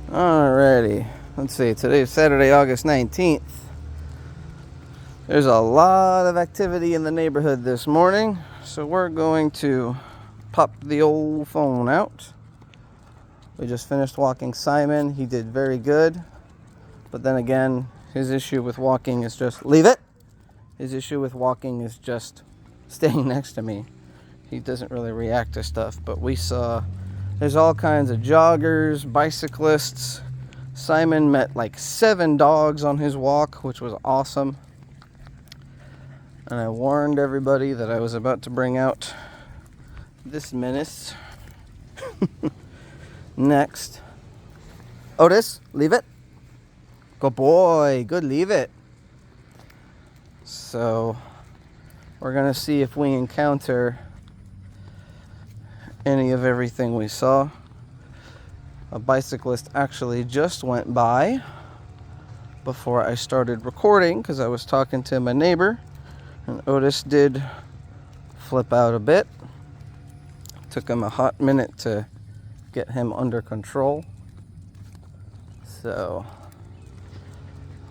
Alrighty, let's see, today's Saturday, August 19th. There's a lot of activity in the neighborhood this morning, so we're going to pop the old phone out. We just finished walking Simon. He did very good, but then again, his issue with walking is just, leave it! His issue with walking is just staying next to me. He doesn't really react to stuff, but we saw there's all kinds of joggers, bicyclists. Simon met like 7 dogs on his walk, which was awesome. And I warned everybody that I was about to bring out this menace. Next. Otis, leave it. Good boy. Good, leave it. So, we're going to see if we encounter any of everything we saw. A bicyclist actually just went by before I started recording because I was talking to my neighbor, and Otis did flip out a bit. Took him a hot minute to get him under control. So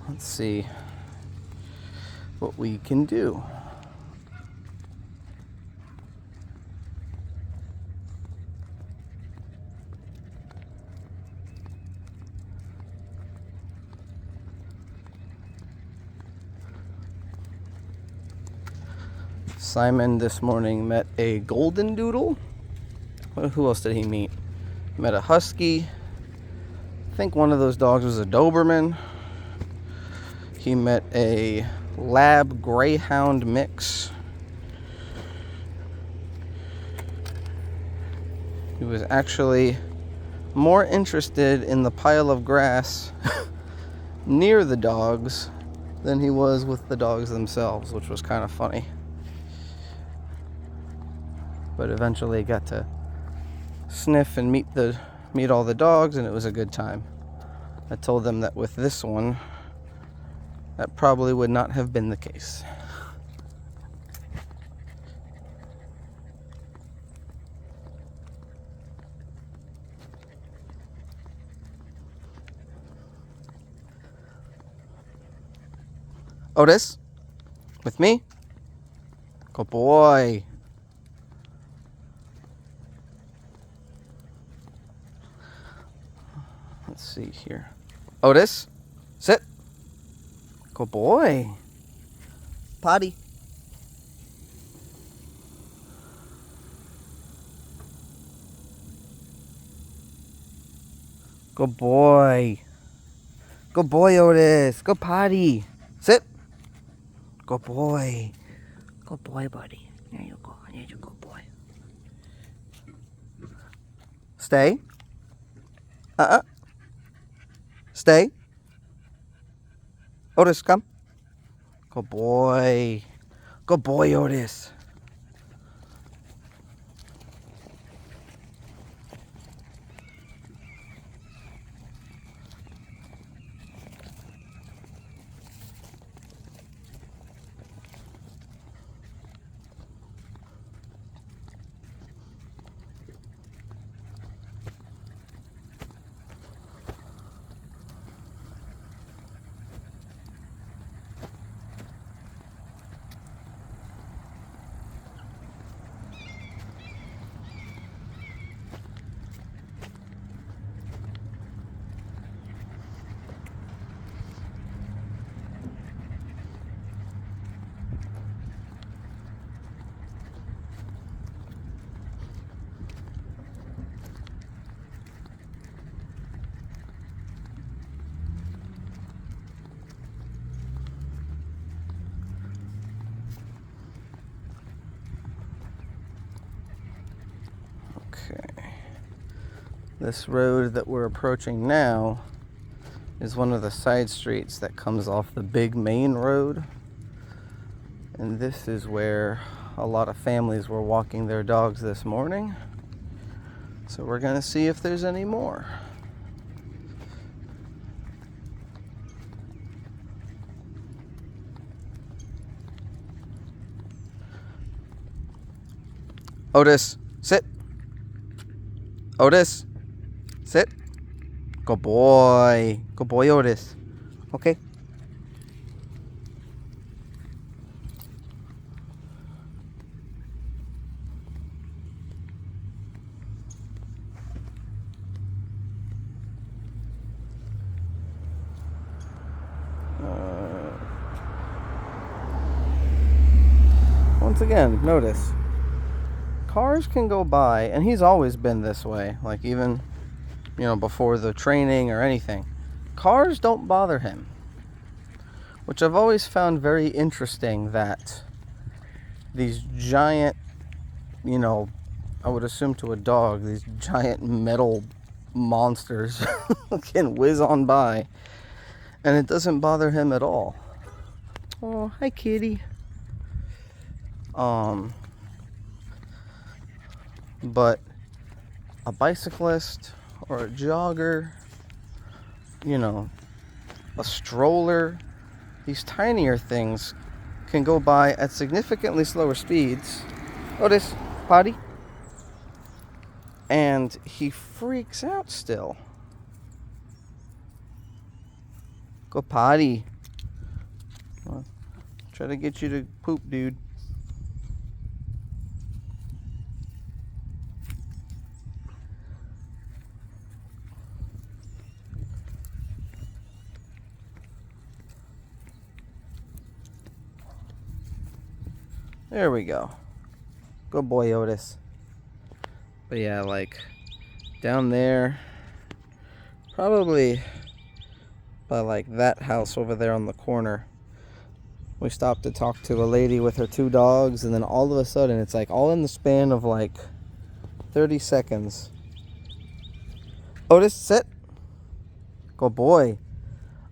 let's see what we can do. Simon this morning met a golden doodle. Who else did he meet? Met a husky. I think one of those dogs was a Doberman. He met a lab greyhound mix. He was actually more interested in the pile of grass near the dogs than he was with the dogs themselves, which was kind of funny. But eventually got to sniff and meet all the dogs, and it was a good time. I told them that with this one, that probably would not have been the case. Otis, with me? Good boy. Let's see here. Otis, sit. Good boy. Potty. Good boy. Good boy, Otis. Good potty. Sit. Good boy. Good boy, buddy. There you go. There's a good boy. Stay. Stay. Otis, come. Good boy. Good boy, Otis. Okay. This road that we're approaching now is one of the side streets that comes off the big main road. And this is where a lot of families were walking their dogs this morning. So we're going to see if there's any more. Otis, sit. Otis, sit. Good boy. Good boy, Otis. Okay. Once again, notice. Cars can go by, and he's always been this way. Like even, before the training or anything. Cars don't bother him. Which I've always found very interesting, that these giant, I would assume to a dog, these giant metal monsters can whiz on by, and it doesn't bother him at all. Oh, hi, kitty. But a bicyclist or a jogger, a stroller, these tinier things can go by at significantly slower speeds. Otis, potty. And he freaks out still. Go potty. Well, try to get you to poop, dude. There we go. Good boy, Otis. But yeah, like down there, probably by like that house over there on the corner, we stopped to talk to a lady with her 2 dogs, and then all of a sudden, it's like all in the span of like 30 seconds. Otis, sit. Good boy.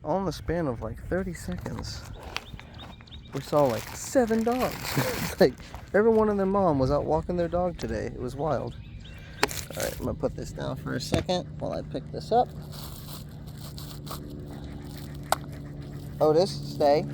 All in the span of like 30 seconds. We saw like 7 dogs. It's like everyone and their mom was out walking their dog today. It was wild. Alright, I'm going to put this down for a second while I pick this up. Otis, stay.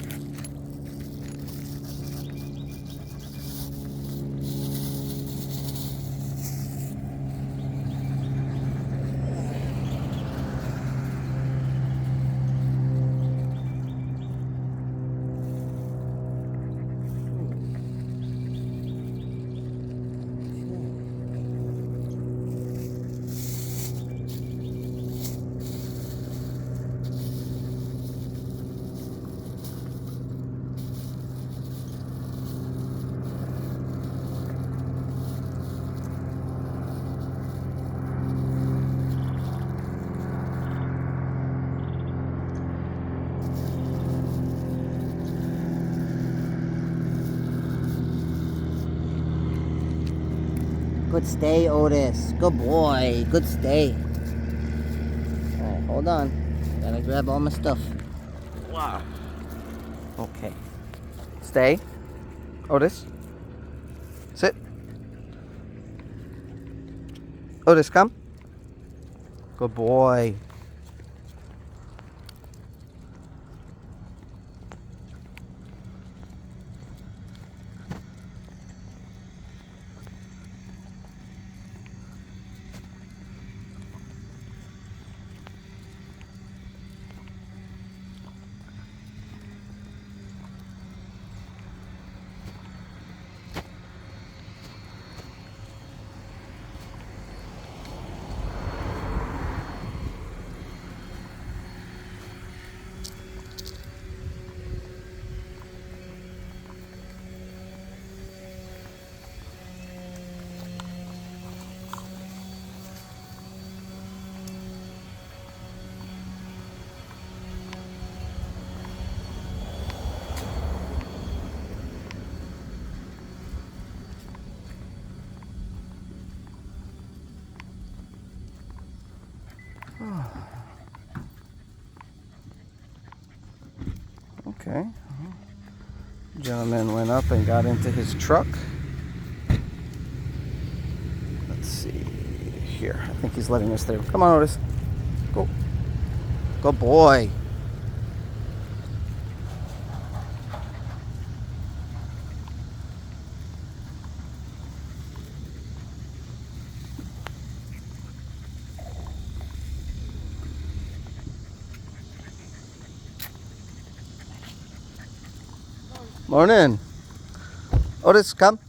Good stay, Otis. Good boy. Good stay. Alright, hold on. Gotta grab all my stuff. Wow. Okay. Stay. Otis. Sit. Otis, come. Good boy. Okay. Gentleman went up and got into his truck. Let's see here. I think he's letting us through. Come on, Otis. Go. Good boy. Morning. Otis, come.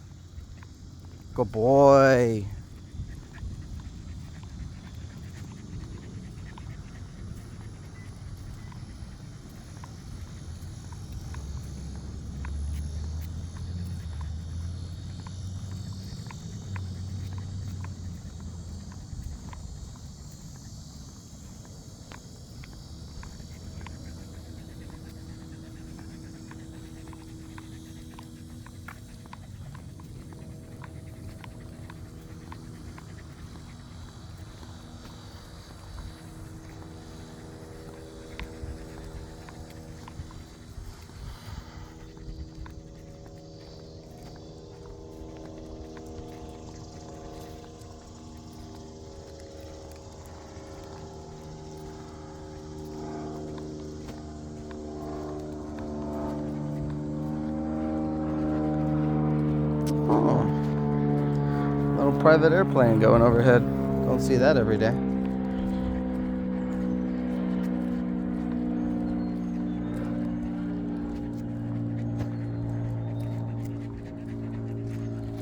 Good boy. Oh, little private airplane going overhead. Don't see that every day.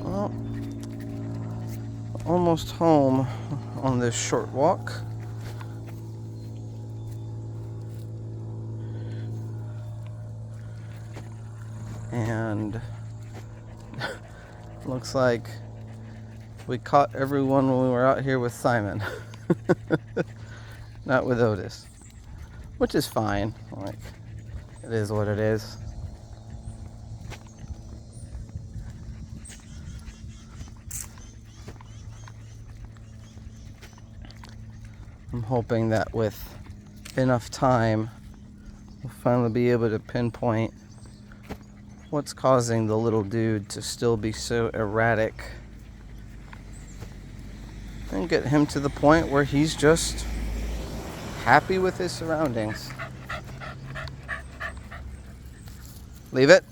Well, almost home on this short walk. And looks like we caught everyone when we were out here with Simon. Not with Otis. Which is fine. Like, it is what it is. I'm hoping that with enough time, we'll finally be able to pinpoint what's causing the little dude to still be so erratic and get him to the point where he's just happy with his surroundings. Leave it.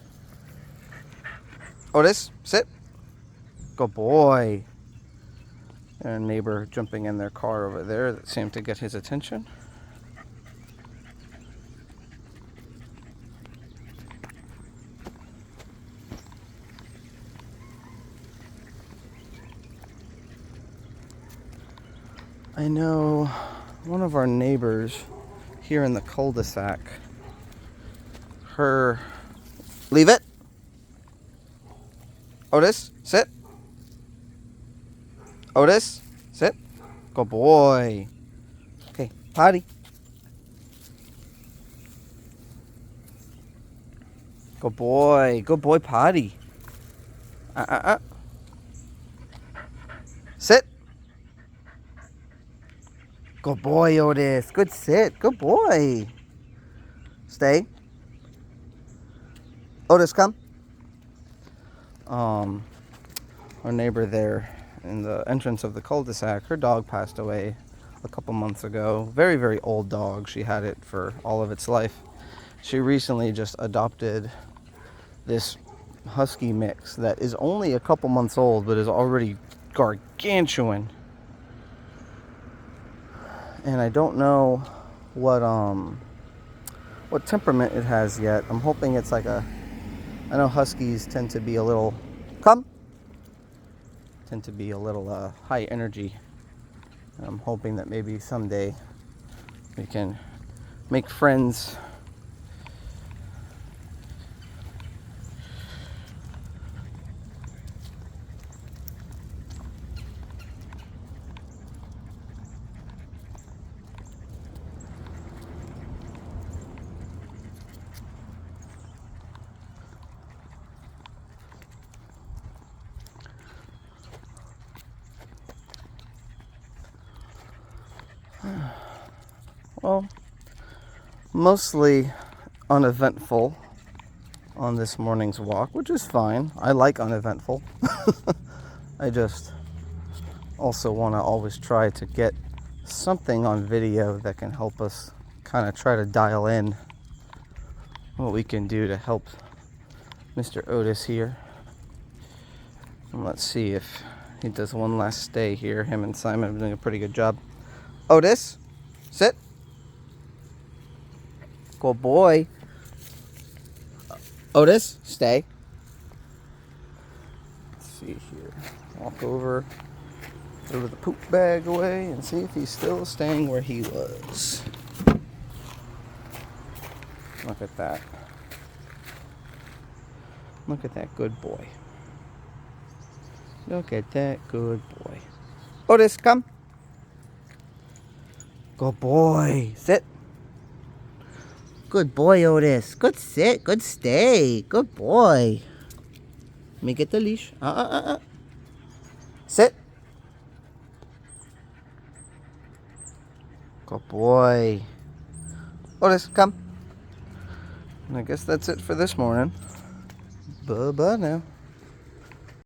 Otis, sit. Good boy. And a neighbor jumping in their car over there that seemed to get his attention. I know one of our neighbors here in the cul-de-sac, leave it. Otis, sit. Otis, sit. Good boy. Okay, potty. Good boy, potty. Sit. Good boy, Otis. Good sit. Good boy. Stay. Otis, come. Our neighbor there in the entrance of the cul-de-sac, her dog passed away a couple months ago. Very, very old dog. She had it for all of its life. She recently just adopted this husky mix that is only a couple months old but is already gargantuan. And I don't know what temperament it has yet. I'm hoping it's like I know huskies tend to be a little high energy. And I'm hoping that maybe someday we can make friends. Well, mostly uneventful on this morning's walk, which is fine. I like uneventful. I just also want to always try to get something on video that can help us kind of try to dial in what we can do to help Mr. Otis here. And let's see if he does one last stay here. Him and Simon are doing a pretty good job. Otis, sit. Good boy. Otis, stay. Let's see here. Walk over the poop bag away and see if he's still staying where he was. Look at that. Look at that good boy. Look at that good boy. Otis, come. Good boy. Sit. Good boy, Otis. Good sit. Good stay. Good boy. Let me get the leash. Sit. Good boy. Otis, come. And I guess that's it for this morning. Bye-bye now.